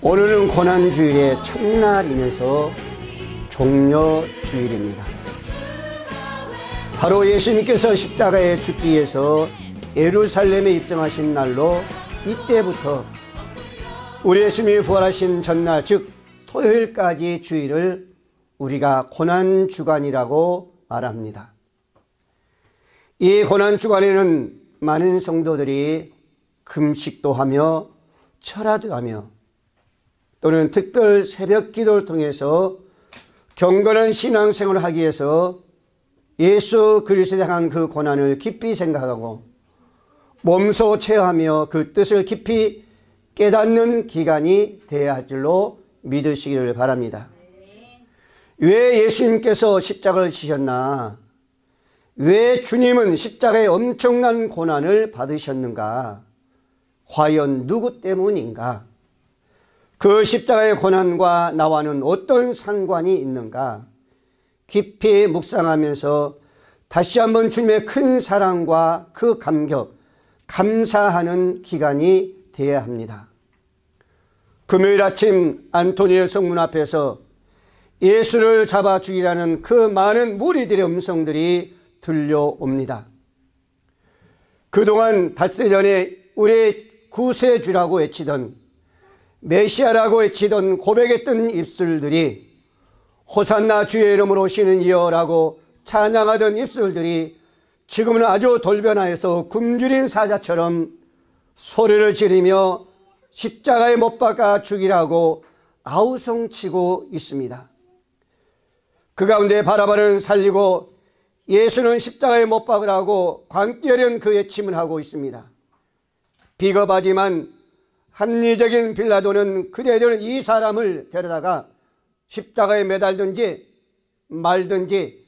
오늘은 고난주일의 첫날이면서 종려주일입니다. 바로 예수님께서 십자가에 죽기 위해서 예루살렘에 입성하신 날로 이때부터 우리 예수님이 부활하신 전날, 즉 토요일까지 주일을 우리가 고난주간이라고 말합니다. 이 고난주간에는 많은 성도들이 금식도 하며 철야도 하며 또는 특별 새벽 기도를 통해서 경건한 신앙생활을 하기 위해서 예수 그리스도에 향한 그 고난을 깊이 생각하고 몸소 체험하며 그 뜻을 깊이 깨닫는 기간이 되어야 할 줄로 믿으시기를 바랍니다. 왜 예수님께서 십자가를 지셨나? 왜 주님은 십자가의 엄청난 고난을 받으셨는가? 과연 누구 때문인가? 그 십자가의 고난과 나와는 어떤 상관이 있는가? 깊이 묵상하면서 다시 한번 주님의 큰 사랑과 그 감격, 감사하는 기간이 되어야 합니다. 금요일 아침 안토니오 성문 앞에서 예수를 잡아 죽이라는 그 많은 무리들의 음성들이 들려옵니다. 그동안 닷새 전에 우리의 구세주라고 외치던, 메시아라고 외치던, 고백했던 입술들이 호산나 주의 이름으로 오시는 이여라고 찬양하던 입술들이 지금은 아주 돌변하여서 굶주린 사자처럼 소리를 지르며 십자가에 못 박아 죽이라고 아우성치고 있습니다. 그 가운데 바라바를 살리고 예수는 십자가에 못 박으라고 광기어린 그 외침을 하고 있습니다. 비겁하지만 합리적인 빌라도는 그대들은 이 사람을 데려다가 십자가에 매달든지 말든지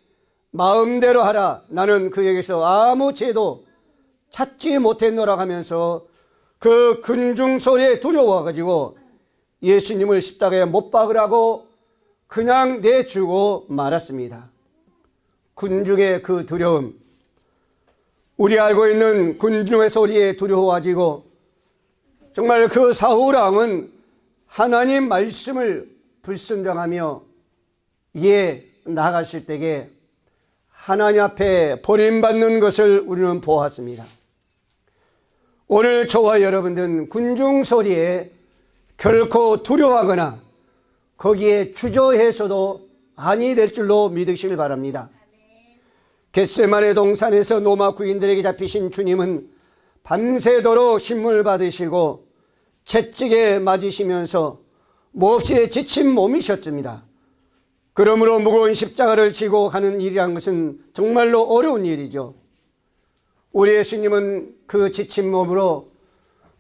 마음대로 하라. 나는 그에게서 아무 죄도 찾지 못했노라 하면서 그 군중 소리에 두려워가지고 예수님을 십자가에 못 박으라고 그냥 내주고 말았습니다. 군중의 그 두려움, 우리 알고 있는 군중의 소리에 두려워가지고 정말 그 사울왕은 하나님 말씀을 불순종하며 나아갔을 때에 하나님 앞에 버림받는 것을 우리는 보았습니다. 오늘 저와 여러분들은 군중 소리에 결코 두려워하거나 거기에 주저해서도 아니 될 줄로 믿으시길 바랍니다. 겟세마네 동산에서 로마 구인들에게 잡히신 주님은 밤새도록 신문을 받으시고 채찍에 맞으시면서 몹시 지친 몸이셨습니다. 그러므로 무거운 십자가를 지고 가는 일이란 것은 정말로 어려운 일이죠. 우리 예수님은 그 지친 몸으로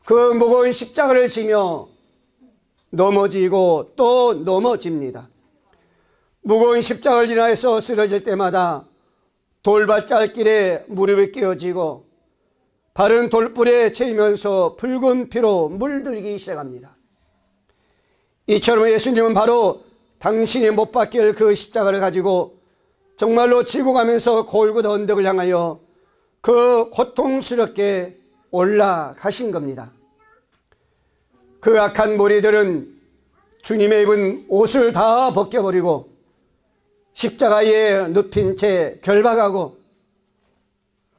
그 무거운 십자가를 지며 넘어지고 또 넘어집니다. 무거운 십자가를 지나서 쓰러질 때마다 돌발자길에 무릎이 깨어지고 발은 돌불에 채이면서 붉은 피로 물들기 시작합니다. 이처럼 예수님은 바로 당신이 못 박힐 그 십자가를 가지고 정말로 지고 가면서 골고다 언덕을 향하여 그 고통스럽게 올라가신 겁니다. 그 악한 무리들은 주님의 입은 옷을 다 벗겨버리고 십자가에 눕힌 채 결박하고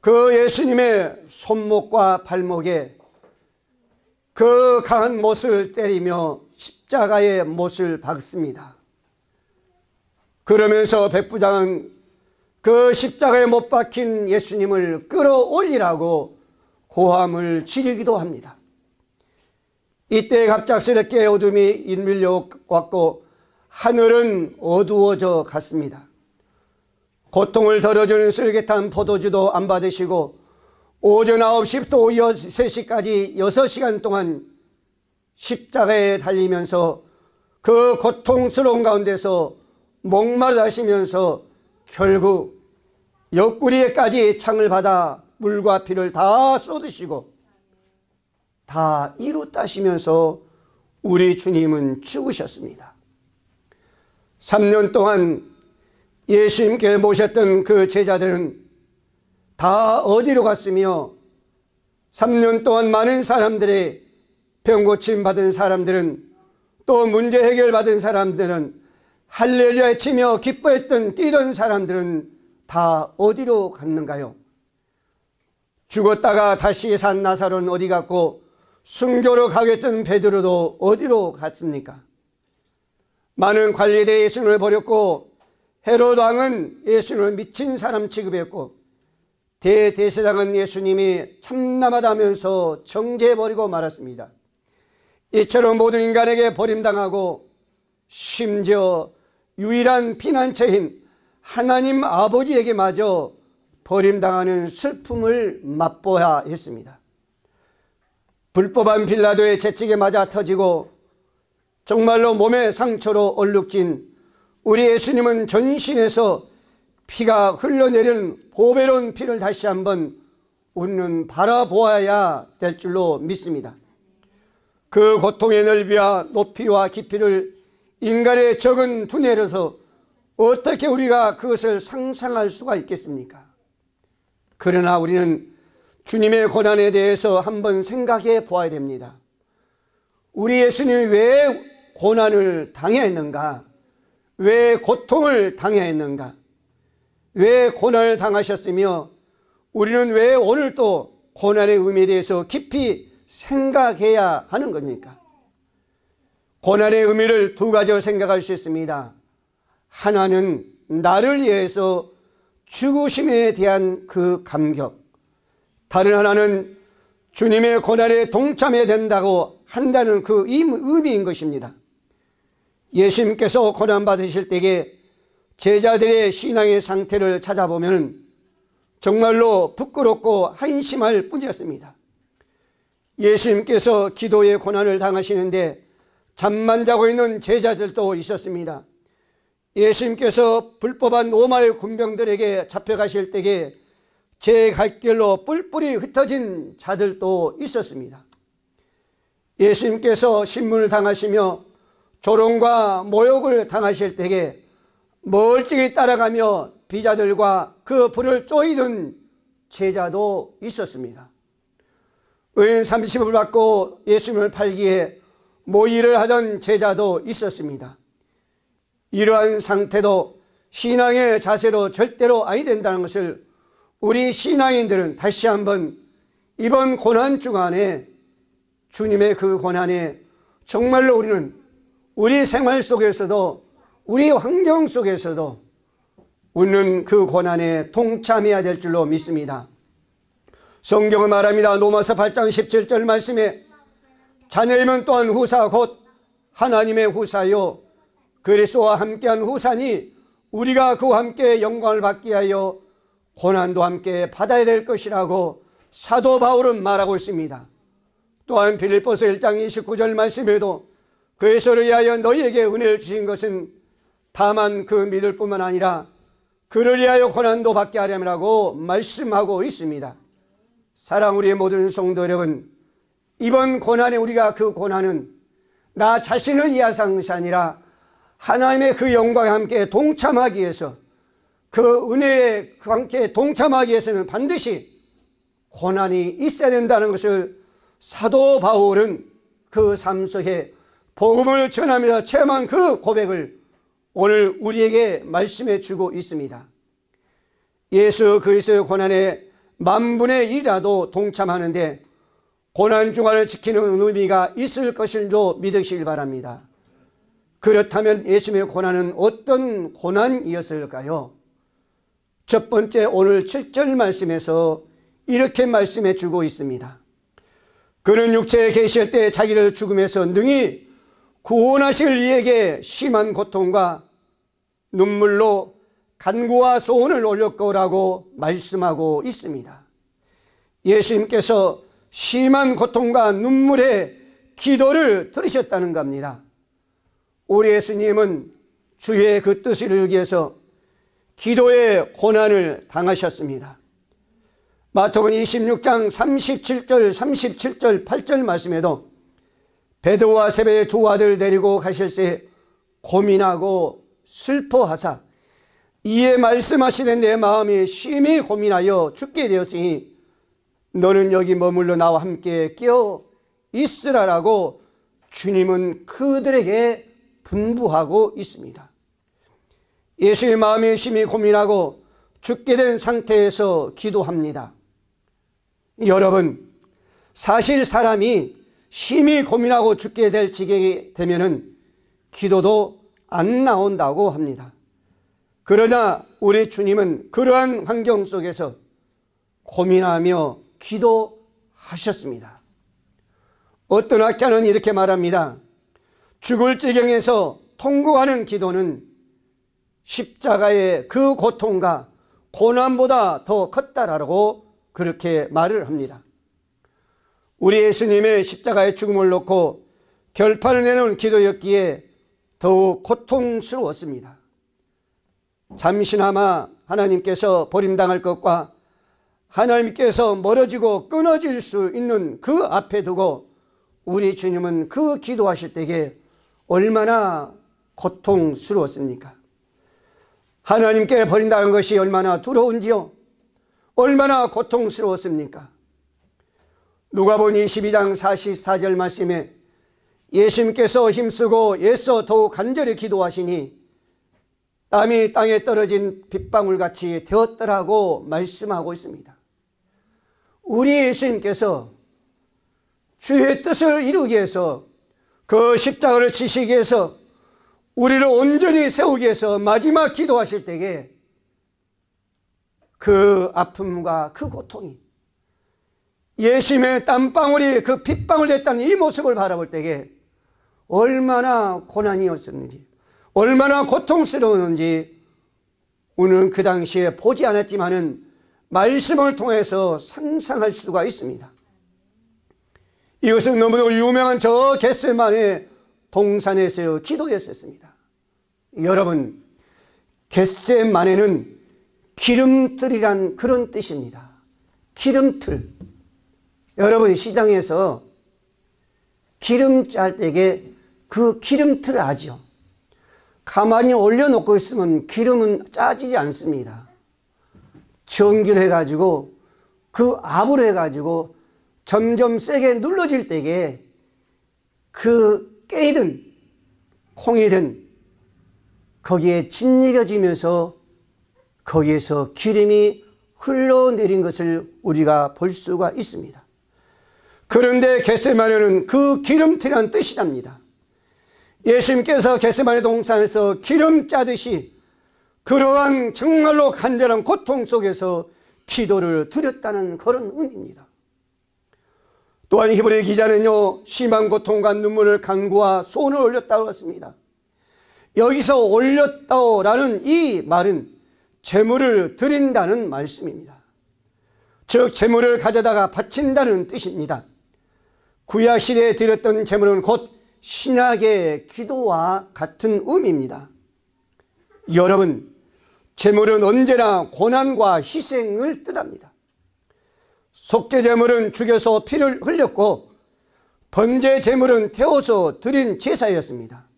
그 예수님의 손목과 발목에 그 강한 못을 때리며 십자가의 못을 박습니다. 그러면서 백부장은 그 십자가에 못 박힌 예수님을 끌어올리라고 고함을 지르기도 합니다. 이때 갑작스럽게 어둠이 인밀려 왔고 하늘은 어두워져 갔습니다. 고통을 덜어주는 쓸개탄 포도주도 안 받으시고 오전 9시부터 오후 3시까지 6시간 동안 십자가에 달리면서 그 고통스러운 가운데서 목마르다 하시면서 결국 옆구리에까지 창을 받아 물과 피를 다 쏟으시고 다 이루었다 하시면서 우리 주님은 죽으셨습니다. 3년 동안 예수님께 모셨던 그 제자들은 다 어디로 갔으며 3년 동안 많은 사람들의 병고침 받은 사람들은 또 문제 해결받은 사람들은 할렐루야 외치며 기뻐했던 뛰던 사람들은 다 어디로 갔는가요? 죽었다가 다시 산 나사로는 어디 갔고 순교로 가겠던 베드로도 어디로 갔습니까? 많은 관리들이 예수님을 버렸고 헤롯 왕은 예수님을 미친 사람 취급했고 대제사장은 예수님이 참남하다면서 정죄해버리고 말았습니다. 이처럼 모든 인간에게 버림당하고 심지어 유일한 피난처인 하나님 아버지에게마저 버림당하는 슬픔을 맛보아야 했습니다. 불법한 빌라도의 채찍에 맞아 터지고 정말로 몸에 상처로 얼룩진 우리 예수님은 전신에서 피가 흘러내리는 보배로운 피를 다시 한번 우리는 바라보아야 될 줄로 믿습니다. 그 고통의 넓이와 높이와 깊이를 인간의 적은 두뇌로서 어떻게 우리가 그것을 상상할 수가 있겠습니까? 그러나 우리는 주님의 고난에 대해서 한번 생각해 보아야 됩니다. 우리 예수님이 왜 고난을 당했는가? 왜 고통을 당했는가? 왜 고난을 당하셨으며 우리는 왜 오늘 또 고난의 의미에 대해서 깊이 생각해야 하는 겁니까? 고난의 의미를 두 가지로 생각할 수 있습니다. 하나는 나를 위해서 죽으심에 대한 그 감격, 다른 하나는 주님의 고난에 동참해야 된다고 한다는 그 의미인 것입니다. 예수님께서 고난받으실 때에 제자들의 신앙의 상태를 찾아보면 정말로 부끄럽고 한심할 뿐이었습니다. 예수님께서 기도의 고난을 당하시는데 잠만 자고 있는 제자들도 있었습니다. 예수님께서 불법한 로마의 군병들에게 잡혀가실 때에 제 갈 길로 뿔뿔이 흩어진 자들도 있었습니다. 예수님께서 신문을 당하시며 조롱과 모욕을 당하실 때에 멀찍이 따라가며 비자들과 그 불을 쪼이던 제자도 있었습니다. 은 30을 받고 예수님을 팔기에 모의를 하던 제자도 있었습니다. 이러한 상태도 신앙의 자세로 절대로 아니 된다는 것을 우리 신앙인들은 다시 한번 이번 고난 주간에 주님의 그 고난에 정말로 우리는 우리 생활 속에서도 우리 환경 속에서도 우리는 그 고난에 동참해야 될 줄로 믿습니다. 성경은 말합니다. 로마서 8장 17절 말씀에 자녀이면 또한 후사 곧 하나님의 후사요 그리스도와 함께한 후사니 우리가 그와 함께 영광을 받게 하여 고난도 함께 받아야 될 것이라고 사도 바울은 말하고 있습니다. 또한 빌립보서 1장 29절 말씀에도 그리스도를 위하여 너희에게 은혜를 주신 것은 다만 그 믿을 뿐만 아니라 그를 위하여 고난도 받게 하려고 말씀하고 있습니다. 사랑 우리의 모든 성도 여러분, 이번 고난에 우리가 그 고난은 나 자신을 위해서 것이 아니라 하나님의 그 영광에 함께 동참하기 위해서 그 은혜에 함께 동참하기 위해서는 반드시 고난이 있어야 된다는 것을 사도 바울은 그 삶 속에 복음을 전하면서 체험한 그 고백을 오늘 우리에게 말씀해 주고 있습니다. 예수 그리스도의 고난에 만분의 1이라도 동참하는데 고난 주간을 지키는 의미가 있을 것을도 믿으시길 바랍니다. 그렇다면 예수님의 고난은 어떤 고난이었을까요? 첫 번째 오늘 7절 말씀에서 이렇게 말씀해 주고 있습니다. 그는 육체에 계실 때 자기를 죽음에서 능히 구원하실 이에게 심한 고통과 눈물로 간구와 소원을 올릴 거라고 말씀하고 있습니다. 예수님께서 심한 고통과 눈물의 기도를 들으셨다는 겁니다. 우리 예수님은 주의 그 뜻을 이루기 위해서 기도의 고난을 당하셨습니다. 마태복음 26장 37절 8절 말씀에도 베드로와 세베의 두 아들 데리고 가실새 고민하고 슬퍼하사 이에 말씀하시되 내 마음이 심히 고민하여 죽게 되었으니 너는 여기 머물러 나와 함께 깨어 있으라라고 주님은 그들에게 분부하고 있습니다. 예수의 마음이 심히 고민하고 죽게 된 상태에서 기도합니다. 여러분, 사실 사람이 심히 고민하고 죽게 될 지경이 되면은 기도도 안 나온다고 합니다. 그러나 우리 주님은 그러한 환경 속에서 고민하며 기도하셨습니다. 어떤 학자는 이렇게 말합니다. 죽을 지경에서 통곡하는 기도는 십자가의 그 고통과 고난보다 더 컸다라고 그렇게 말을 합니다. 우리 예수님의 십자가의 죽음을 놓고 결판을 내놓은 기도였기에 더욱 고통스러웠습니다. 잠시나마 하나님께서 버림당할 것과 하나님께서 멀어지고 끊어질 수 있는 그 앞에 두고 우리 주님은 그 기도하실 때에 얼마나 고통스러웠습니까? 하나님께 버린다는 것이 얼마나 두려운지요? 얼마나 고통스러웠습니까? 누가복음 22장 44절 말씀에 예수님께서 힘쓰고 애써 더욱 간절히 기도하시니 땀이 땅에 떨어진 빗방울같이 되었더라고 말씀하고 있습니다. 우리 예수님께서 주의 뜻을 이루기 위해서 그 십자가를 지시기 위해서 우리를 온전히 세우기 위해서 마지막 기도하실 때에 그 아픔과 그 고통이 예수님의 땀방울이 그 핏방울 됐다는 이 모습을 바라볼 때에 얼마나 고난이었었는지, 얼마나 고통스러웠는지 우리는 그 당시에 보지 않았지만은 말씀을 통해서 상상할 수가 있습니다. 이것은 너무도 유명한 저 겟세마네 동산에서의 기도였었습니다. 여러분, 겟세마네는 기름틀이란 그런 뜻입니다. 기름틀. 여러분, 시장에서 기름 짤 때에 그 기름틀을 아죠. 가만히 올려놓고 있으면 기름은 짜지지 않습니다. 전기를 해가지고 그 압으로 해가지고 점점 세게 눌러질 때에 그 깨이든 콩이든 거기에 짓이겨지면서 거기에서 기름이 흘러내린 것을 우리가 볼 수가 있습니다. 그런데 겟세마네는 그 기름틀이라는 뜻이랍니다. 예수님께서 겟세마네 동산에서 기름 짜듯이 그러한 정말로 간절한 고통 속에서 기도를 드렸다는 그런 의미입니다. 또한 히브리 기자는요, 심한 고통과 눈물을 간구와 소원을 올렸다고 했습니다. 여기서 올렸다라는 이 말은 제물을 드린다는 말씀입니다. 즉 제물을 가져다가 바친다는 뜻입니다. 구약시대에 드렸던 제물은 곧 신약의 기도와 같은 의미입니다. 여러분, 제물은 언제나 고난과 희생을 뜻합니다. 속죄 제물은 죽여서 피를 흘렸고 번제 제물은 태워서 드린 제사였습니다.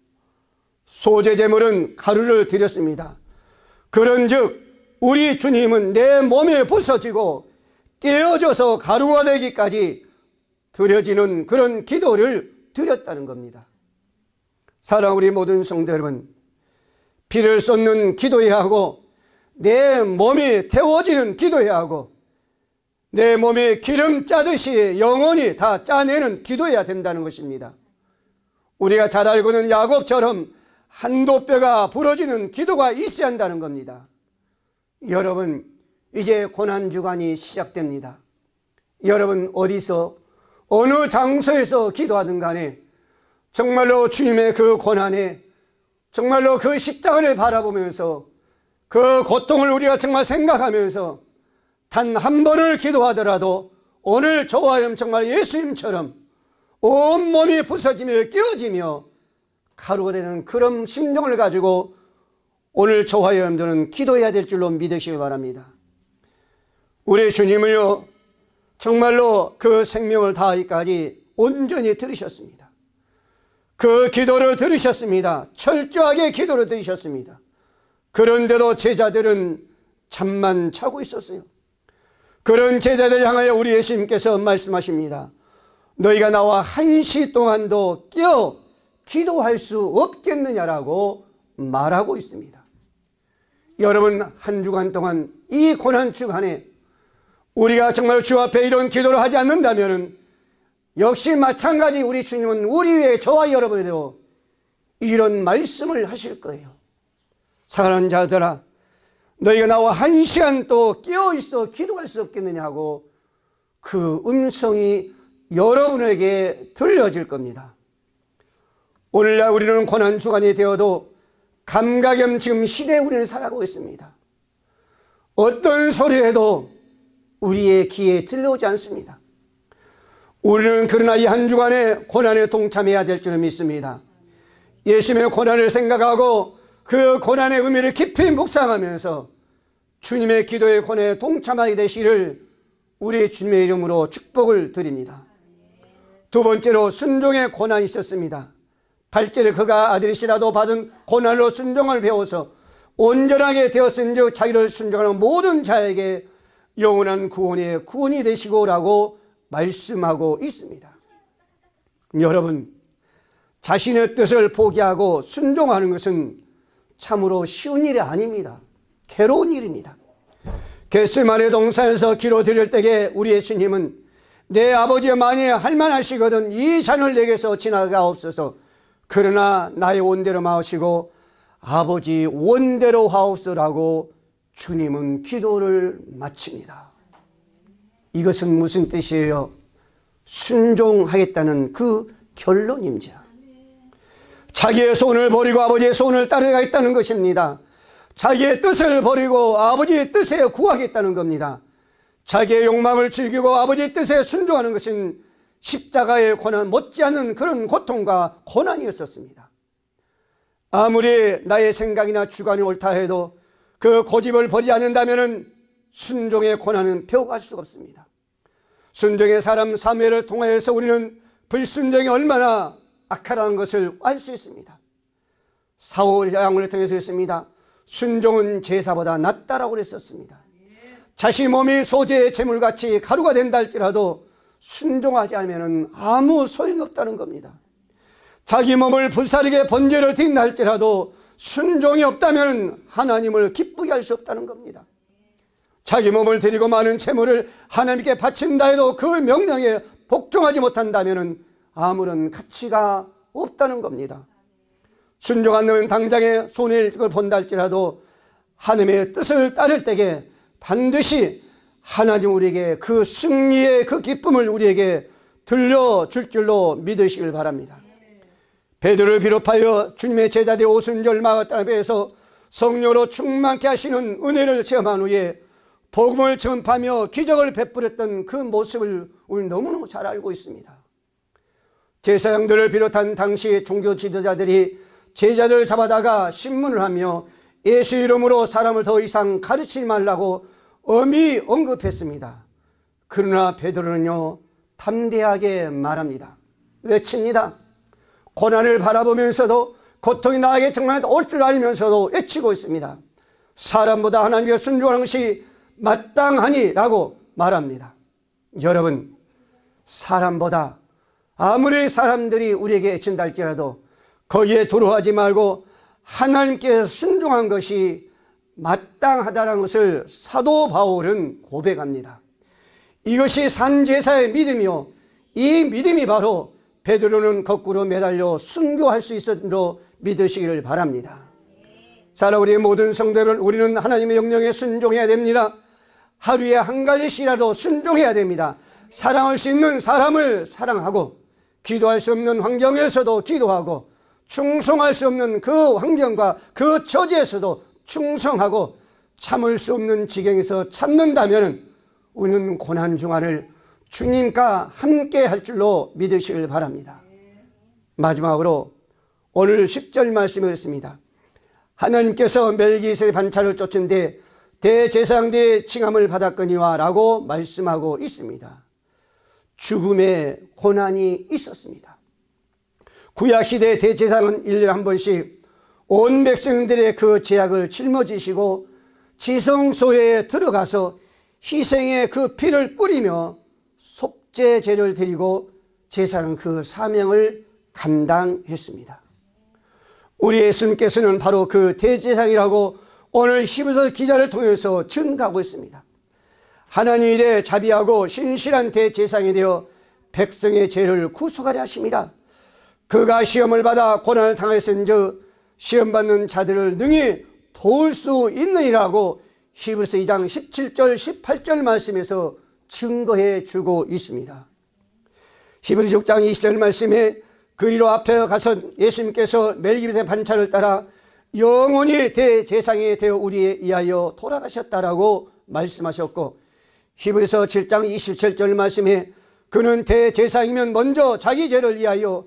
소제 제물은 가루를 드렸습니다. 그런즉 우리 주님은 내 몸에 부서지고 깨어져서 가루가 되기까지 드려지는 그런 기도를 드렸다는 겁니다. 사랑하는 우리 모든 성도 여러분, 피를 쏟는 기도해야 하고 내 몸이 태워지는 기도해야 하고 내 몸에 기름 짜듯이 영원히 다 짜내는 기도해야 된다는 것입니다. 우리가 잘 알고 있는 야곱처럼 한도 뼈가 부러지는 기도가 있어야 한다는 겁니다. 여러분, 이제 고난주간이 시작됩니다. 여러분, 어디서 어느 장소에서 기도하든 간에 정말로 주님의 그 고난에 정말로 그 십자가를 바라보면서 그 고통을 우리가 정말 생각하면서 단 한 번을 기도하더라도 오늘 저와 정말 예수님처럼 온몸이 부서지며 깨어지며 가루가 되는 그런 심정을 가지고 오늘 저와 여러분들은 기도해야 될 줄로 믿으시기 바랍니다. 우리 주님을요, 정말로 그 생명을 다하기까지 온전히 들으셨습니다. 그 기도를 들으셨습니다. 철저하게 기도를 들으셨습니다. 그런데도 제자들은 잠만 자고 있었어요. 그런 제자들 향하여 우리 예수님께서 말씀하십니다. 너희가 나와 1시 동안도 깨어 기도할 수 없겠느냐라고 말하고 있습니다. 여러분, 한 주간 동안 이 고난 주간에 우리가 정말 주 앞에 이런 기도를 하지 않는다면 역시 마찬가지 우리 주님은 우리 위에 저와 여러분에도 이런 말씀을 하실 거예요. 사랑하는 자들아, 너희가 나와 1시간 또 깨어있어 기도할 수 없겠느냐고 그 음성이 여러분에게 들려질 겁니다. 오늘날 우리는 고난 주간이 되어도 감각염 지금 시대에 우리는 살아가고 있습니다. 어떤 소리에도 우리의 귀에 들려오지 않습니다. 우리는 그러나 이 한 주간의 고난에 동참해야 될 줄을 믿습니다. 예수님의 고난을 생각하고 그 고난의 의미를 깊이 묵상하면서 주님의 기도의 고난에 동참하게 되시기를 우리 주님의 이름으로 축복을 드립니다. 두 번째로 순종의 고난이 있었습니다. 8절에 그가 아들이시라도 받은 고난으로 순종을 배워서 온전하게 되었은즉 자기를 순종하는 모든 자에게 영원한 구원의 구원이 되시고라고 말씀하고 있습니다. 여러분, 자신의 뜻을 포기하고 순종하는 것은 참으로 쉬운 일이 아닙니다. 괴로운 일입니다. 겟세마네 동산에서 기도 드릴 때에 우리 예수님은 내 아버지가 만일 할만하시거든 이 잔을 내게서 지나가옵소서. 그러나 나의 원대로 마시고 아버지 원대로 하옵소서라고 주님은 기도를 마칩니다. 이것은 무슨 뜻이에요? 순종하겠다는 그 결론입니다. 자기의 손을 버리고 아버지의 손을 따라가겠다는 것입니다. 자기의 뜻을 버리고 아버지의 뜻에 구하겠다는 겁니다. 자기의 욕망을 즐기고 아버지의 뜻에 순종하는 것은 십자가의 고난 못지않은 그런 고통과 고난이었었습니다. 아무리 나의 생각이나 주관이 옳다 해도 그 고집을 버리지 않는다면 순종의 고난은 배워갈 수가 없습니다. 순종의 사람 사무엘을 통해서 우리는 불순종이 얼마나 악하다는 것을 알 수 있습니다. 사울 왕을 통해서 했습니다. 순종은 제사보다 낫다라고 그랬었습니다. 자신 몸이 소재의 재물같이 가루가 된다 할지라도 순종하지 않으면 아무 소용이 없다는 겁니다. 자기 몸을 불사르게 번제를 드린다 할지라도 순종이 없다면 하나님을 기쁘게 할 수 없다는 겁니다. 자기 몸을 드리고 많은 재물을 하나님께 바친다 해도 그 명령에 복종하지 못한다면 아무런 가치가 없다는 겁니다. 순종 않는 당장의 손해를 본다 할지라도 하나님의 뜻을 따를 때에 반드시 하나님 우리에게 그 승리의 그 기쁨을 우리에게 들려줄 줄로 믿으시길 바랍니다. 베드로를 비롯하여 주님의 제자들이 오순절 마을 땅에서 성령으로 충만케 하시는 은혜를 체험한 후에 복음을 전파하며 기적을 베풀었던 그 모습을 우리 너무너무 잘 알고 있습니다. 제사장들을 비롯한 당시 종교 지도자들이 제자들을 잡아다가 신문을 하며 예수 이름으로 사람을 더 이상 가르치지 말라고 엄히 언급했습니다. 그러나 베드로는요 담대하게 말합니다. 외칩니다. 고난을 바라보면서도 고통이 나에게 정말 올 줄 알면서도 외치고 있습니다. 사람보다 하나님께 순종하는 것이 마땅하니 라고 말합니다. 여러분, 사람보다 아무리 사람들이 우리에게 애친다 할지라도 거기에 두려워하지 말고 하나님께 순종한 것이 마땅하다는 것을 사도 바울은 고백합니다. 이것이 산제사의 믿음이요, 이 믿음이 바로 베드로는 거꾸로 매달려 순교할 수 있었으로 믿으시기를 바랍니다. 사랑 우리의 모든 성도들, 우리는 하나님의 명령에 순종해야 됩니다. 하루에 한 가지씩이라도 순종해야 됩니다. 사랑할 수 있는 사람을 사랑하고 기도할 수 없는 환경에서도 기도하고 충성할 수 없는 그 환경과 그 처지에서도 충성하고 참을 수 없는 지경에서 참는다면 우리는 고난 중간을 주님과 함께 할 줄로 믿으시길 바랍니다. 마지막으로 오늘 10절 말씀을 했습니다. 하나님께서 멜기세덱 반차를 쫓은 데 대제사장들의 칭함을 받았거니와 라고 말씀하고 있습니다. 죽음의 고난이 있었습니다. 구약시대 대제사장은 1년에 한 번씩 온 백성들의 그 죄악을 짊어지시고 지성소에 들어가서 희생의 그 피를 뿌리며 속죄제를 드리고 제사는 그 사명을 감당했습니다. 우리 예수님께서는 바로 그 대제사장이라고 오늘 히브리서 기자를 통해서 증거하고 있습니다. 하나님 일에 자비하고 신실한 대제사장이 되어 백성의 죄를 구속하려 하심이라. 그가 시험을 받아 고난을 당하였은즉 시험받는 자들을 능히 도울 수 있느니라고 히브리서 2장 17절 18절 말씀에서 증거해 주고 있습니다. 히브리서 6장 20절 말씀에 그리로 앞에 가서 예수님께서 멜기세덱 반차를 따라 영원히 대제사장이 되어 우리에 의하여 돌아가셨다라고 말씀하셨고, 히브리서 7장 27절 말씀에 그는 대제사장이면 먼저 자기 죄를 위하여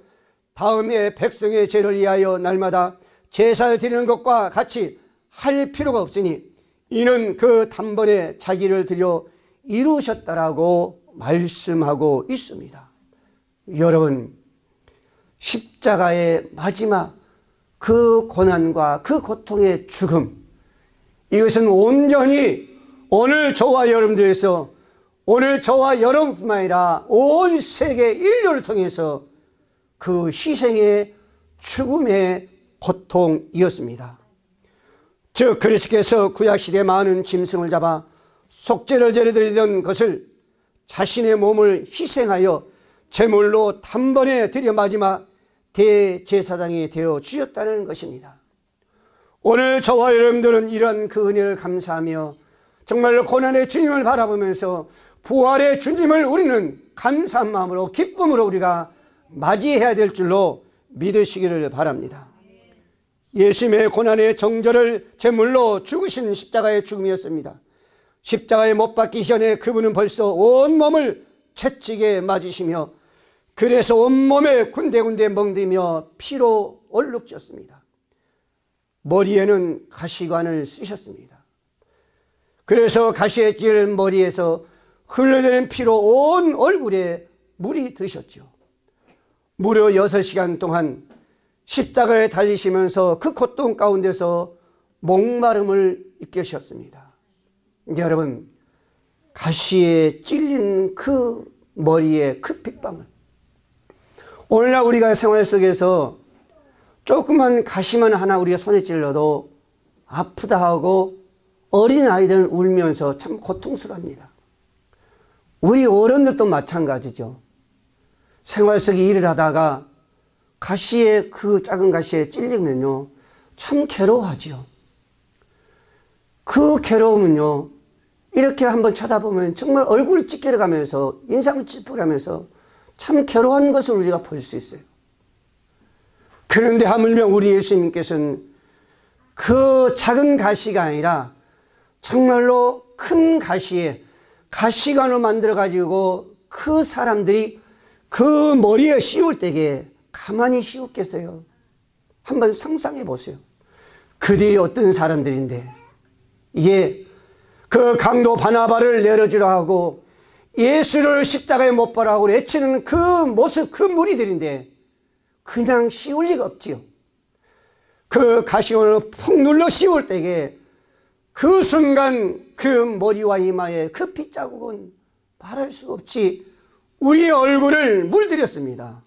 다음에 백성의 죄를 위하여 날마다 제사를 드리는 것과 같이 할 필요가 없으니 이는 그 단번에 자기를 드려 이루셨다라고 말씀하고 있습니다. 여러분, 십자가의 마지막 그 고난과 그 고통의 죽음, 이것은 온전히 오늘 저와 여러분들에서, 오늘 저와 여러분뿐만 아니라 온 세계 인류를 통해서 그 희생의 죽음의 고통이었습니다. 즉 그리스도께서 구약시대 많은 짐승을 잡아 속죄를 제려드리던 것을 자신의 몸을 희생하여 제물로 단번에 드려 마지막 대제사장이 되어 주셨다는 것입니다. 오늘 저와 여러분들은 이런 그 은혜를 감사하며 정말로 고난의 주님을 바라보면서 부활의 주님을 우리는 감사한 마음으로 기쁨으로 우리가 맞이해야 될 줄로 믿으시기를 바랍니다. 예수님의 고난의 정절을 제물로 죽으신 십자가의 죽음이었습니다. 십자가에 못 박기 전에 그분은 벌써 온몸을 채찍에 맞으시며 그래서 온몸에 군데군데 멍들며 피로 얼룩졌습니다. 머리에는 가시관을 쓰셨습니다. 그래서 가시에 찔린 머리에서 흘러내리는 피로 온 얼굴에 물이 드셨죠. 무려 6시간 동안 십자가에 달리시면서 그 고통 가운데서 목마름을 느끼셨습니다. 여러분, 가시에 찔린 그 머리의 그 핏방울, 오늘날 우리가 생활 속에서 조그만 가시만 하나 우리가 손에 찔러도 아프다 하고 어린아이들은 울면서 참 고통스러워합니다. 우리 어른들도 마찬가지죠. 생활 속에 일을 하다가 가시에, 그 작은 가시에 찔리면요 참 괴로워하죠. 그 괴로움은요 이렇게 한번 쳐다보면 정말 얼굴이 찌그러가면서 인상을 찌푸려면서 참 괴로운 것을 우리가 볼 수 있어요. 그런데 하물며 우리 예수님께서는 그 작은 가시가 아니라 정말로 큰 가시에 가시관을 만들어 가지고 그 사람들이 그 머리에 씌울 때에 가만히 씌웠겠어요? 한번 상상해 보세요. 그들이 어떤 사람들인데, 예, 그 강도 바나바를 내려주라 하고 예수를 십자가에 못 박으라고 외치는 그 모습, 그 무리들인데 그냥 씌울 리가 없지요. 그 가시관을 푹 눌러 씌울 때에 그 순간 그 머리와 이마에 그 핏자국은 말할 수 없이 우리 얼굴을 물들였습니다.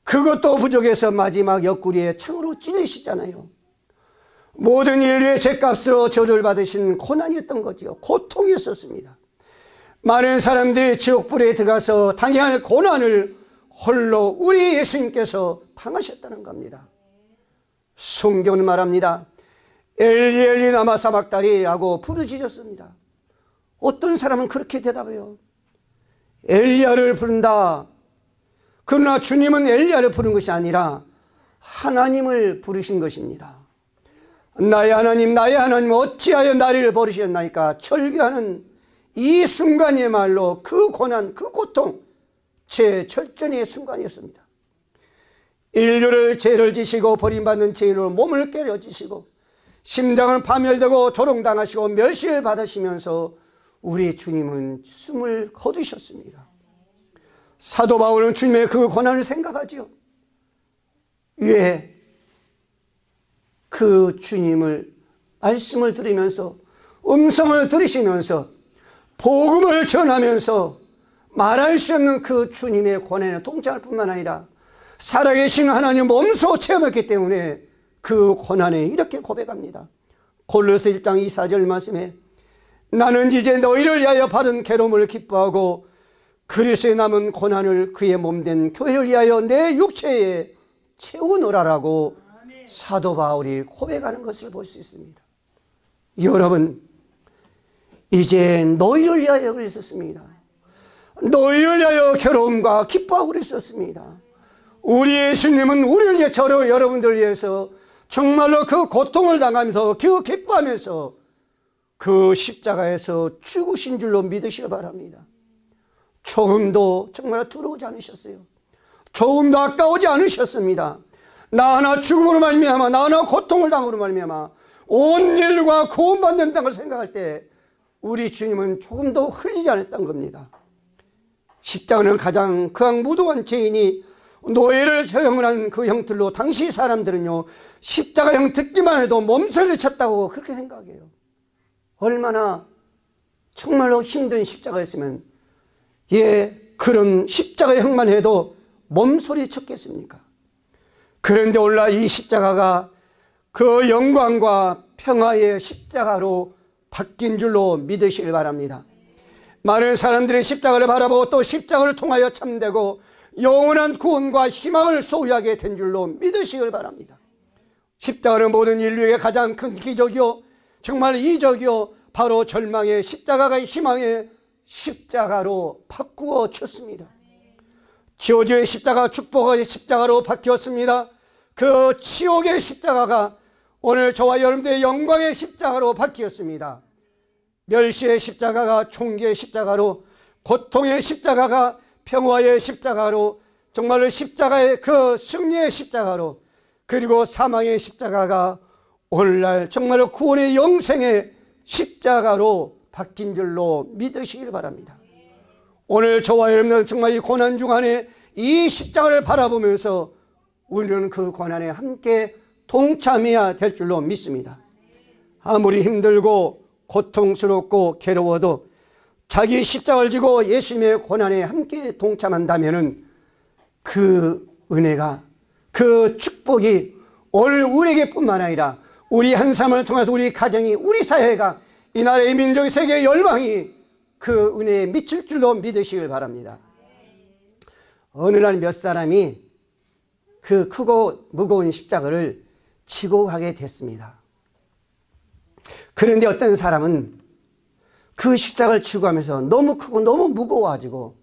그것도 부족해서 마지막 옆구리에 창으로 찔리시잖아요. 모든 인류의 죄값으로 저주를 받으신 고난이었던 거죠. 고통이었습니다. 많은 사람들이 지옥불에 들어가서 당해야 할 고난을 홀로 우리 예수님께서 당하셨다는 겁니다. 성경은 말합니다. 엘리 엘리 라마 사박다니라고 부르짖었습니다. 어떤 사람은 그렇게 대답해요. 엘리야를 부른다. 그러나 주님은 엘리야를 부른 것이 아니라 하나님을 부르신 것입니다. 나의 하나님, 나의 하나님, 어찌하여 나를 버리셨나이까? 절규하는 이 순간이야말로 그 고난, 그 고통, 제 절전의 순간이었습니다. 인류를 죄를 지시고 버림받는 죄인으로 몸을 깨려지시고 심장을 파멸되고 조롱당하시고 멸시를 받으시면서 우리 주님은 숨을 거두셨습니다. 사도 바울은 주님의 그 고난을 생각하지요. 왜? 그 주님을 말씀을 들으면서 음성을 들으시면서 복음을 전하면서 말할 수 없는 그 주님의 고난에 동참할 뿐만 아니라 살아계신 하나님 몸소 체험했기 때문에 그 고난에 이렇게 고백합니다. 골로새 1장 24절 말씀에 나는 이제 너희를 위하여 받은 괴로움을 기뻐하고 그리스도의 남은 고난을 그의 몸된 교회를 위하여 내 육체에 채우노라라고 사도 바울이 고백하는 것을 볼 수 있습니다. 여러분, 이제 너희를 위하여 그랬었습니다. 너희를 위하여 괴로움과 기뻐하고 그랬었습니다. 우리 예수님은 우리를 위해 저를 여러분들을 위해서 정말로 그 고통을 당하면서 그 기뻐하면서 그 십자가에서 죽으신 줄로 믿으시기 바랍니다. 조금도 정말 두려우지 않으셨어요. 조금도 아까우지 않으셨습니다. 나 하나 죽음으로 말미암아 나 하나 고통을 당함으로 말미암아 온 인류가 구원받는다는 걸 생각할 때 우리 주님은 조금도 흘리지 않았던 겁니다. 십자가는 가장 극악무도한 죄인이 노예를 처형한 그 형틀로 당시 사람들은요 십자가형 듣기만 해도 몸서리를 쳤다고 그렇게 생각해요. 얼마나 정말로 힘든 십자가였으면 그런 십자가형만 해도 몸소리 쳤겠습니까? 그런데 오늘날 이 십자가가 그 영광과 평화의 십자가로 바뀐 줄로 믿으시길 바랍니다. 많은 사람들이 십자가를 바라보고 또 십자가를 통하여 참되고 영원한 구원과 희망을 소유하게 된 줄로 믿으시길 바랍니다. 십자가는 모든 인류의 가장 큰 기적이요 정말 이적이요 바로 절망의 십자가가 희망의 십자가로 바꾸어 줬습니다. 저주의 십자가 축복의 십자가로 바뀌었습니다. 그 치욕의 십자가가 오늘 저와 여러분들의 영광의 십자가로 바뀌었습니다. 멸시의 십자가가 총기의 십자가로, 고통의 십자가가 평화의 십자가로, 정말로 십자가의 그 승리의 십자가로, 그리고 사망의 십자가가 오늘날 정말로 구원의 영생의 십자가로 바뀐 줄로 믿으시길 바랍니다. 오늘 저와 여러분은 정말 이 고난 중간에 이 십자가를 바라보면서 우리는 그 고난에 함께 동참해야 될 줄로 믿습니다. 아무리 힘들고 고통스럽고 괴로워도 자기 십자가를 지고 예수님의 고난에 함께 동참한다면 그 은혜가, 그 축복이 오늘 우리에게 뿐만 아니라 우리 한 삶을 통해서 우리 가정이, 우리 사회가, 이 나라의 민족의 세계의 열방이 그 은혜에 미칠 줄로 믿으시길 바랍니다. 어느 날 몇 사람이 그 크고 무거운 십자가를 지고 가게 됐습니다. 그런데 어떤 사람은 그 십자가를 지고 가면서 너무 크고 너무 무거워가지고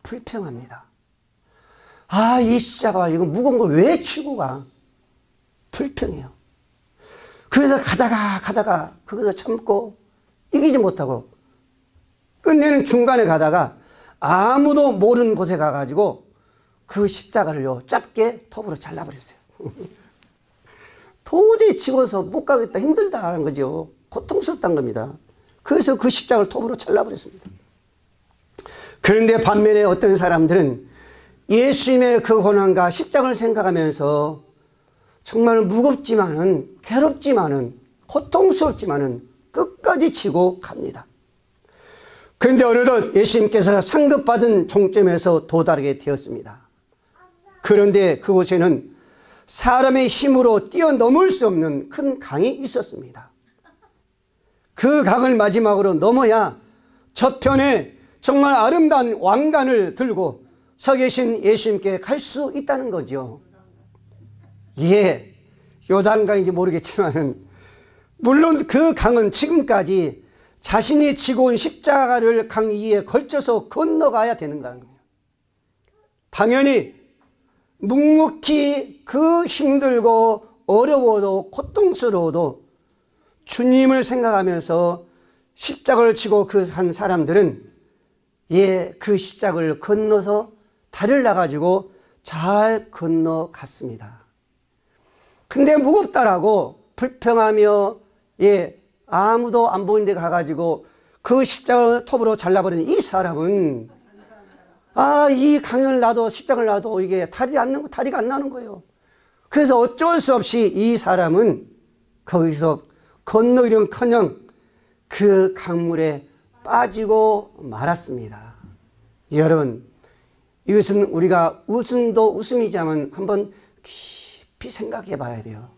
불평합니다. 아, 이 십자가 이거 무거운 걸 왜 지고 가? 불평해요. 그래서 가다가 그것을 참고 이기지 못하고 끝내는 중간에 가다가 아무도 모르는 곳에 가가지고 그 십자가를요 짧게 톱으로 잘라버렸어요. 도저히 지고서 못 가겠다, 힘들다 하는 거죠. 고통스럽다는 겁니다. 그래서 그 십자가를 톱으로 잘라버렸습니다. 그런데 반면에 어떤 사람들은 예수님의 그 고난과 십자가를 생각하면서 정말 무겁지만은, 괴롭지만은, 고통스럽지만은 끝까지 지고 갑니다. 그런데 어느덧 예수님께서 상급받은 종점에서 도달하게 되었습니다. 그런데 그곳에는 사람의 힘으로 뛰어넘을 수 없는 큰 강이 있었습니다. 그 강을 마지막으로 넘어야 저편에 정말 아름다운 왕관을 들고 서 계신 예수님께 갈 수 있다는 거죠. 요단강인지 모르겠지만 물론 그 강은 지금까지 자신이 지고 온 십자가를 강 위에 걸쳐서 건너가야 되는 겁니다. 당연히 묵묵히 그 힘들고 어려워도 고통스러워도 주님을 생각하면서 십자가를 지고 그 한 사람들은 그 십자가를 건너서 다리를 놔가지고 잘 건너갔습니다. 근데 무겁다라고 불평하며 아무도 안 보이는 데 가가지고 그 십자가를 톱으로 잘라버린 이 사람은 이 강을 놔도, 십자가를 놔도 이게 다리가 안 나는 거예요. 그래서 어쩔 수 없이 이 사람은 거기서 건너기는커녕 그 강물에 빠지고 말았습니다. 여러분, 이것은 우리가 웃음도 웃음이지만 한번 깊이 생각해 봐야 돼요.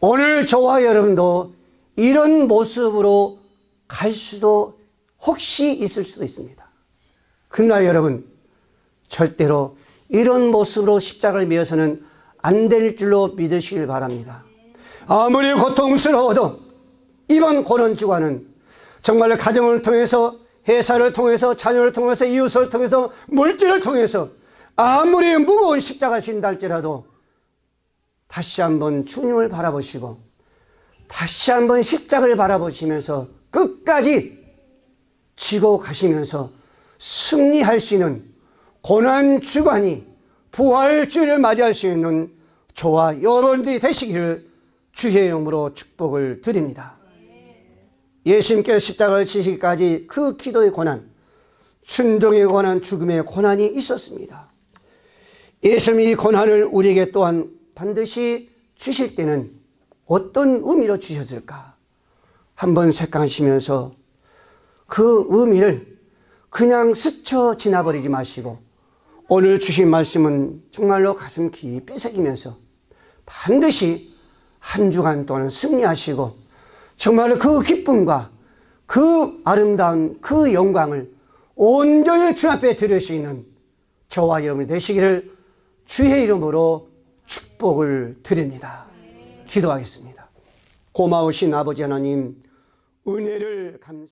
오늘 저와 여러분도 이런 모습으로 갈 수도 혹시 있을 수도 있습니다. 그러나 여러분, 절대로 이런 모습으로 십자가를 메어서는 안 될 줄로 믿으시길 바랍니다. 아무리 고통스러워도 이번 고난주간은 정말 가정을 통해서, 회사를 통해서, 자녀를 통해서, 이웃을 통해서, 물질을 통해서 아무리 무거운 십자가를 진다 할지라도 다시 한번 주님을 바라보시고 다시 한번 십자가를 바라보시면서 끝까지 지고 가시면서 승리할 수 있는 고난주간이 부활주를 맞이할 수 있는 저와 여러분들이 되시기를 주의 이름으로 축복을 드립니다. 예수님께서 십자가를 지시기까지 그 기도의 고난, 순종의 고난, 죽음의 고난이 있었습니다. 예수님이 이 고난을 우리에게 또한 반드시 주실 때는 어떤 의미로 주셨을까? 한번 생각하시면서 그 의미를 그냥 스쳐 지나버리지 마시고 오늘 주신 말씀은 정말로 가슴 깊이 새기면서 반드시 한 주간 동안 승리하시고 정말 그 기쁨과 그 아름다운 그 영광을 온전히 주 앞에 드릴 수 있는 저와 여러분이 되시기를 주의 이름으로 축복을 드립니다. 기도하겠습니다. 고마우신 아버지 하나님, 은혜를 감사합니다.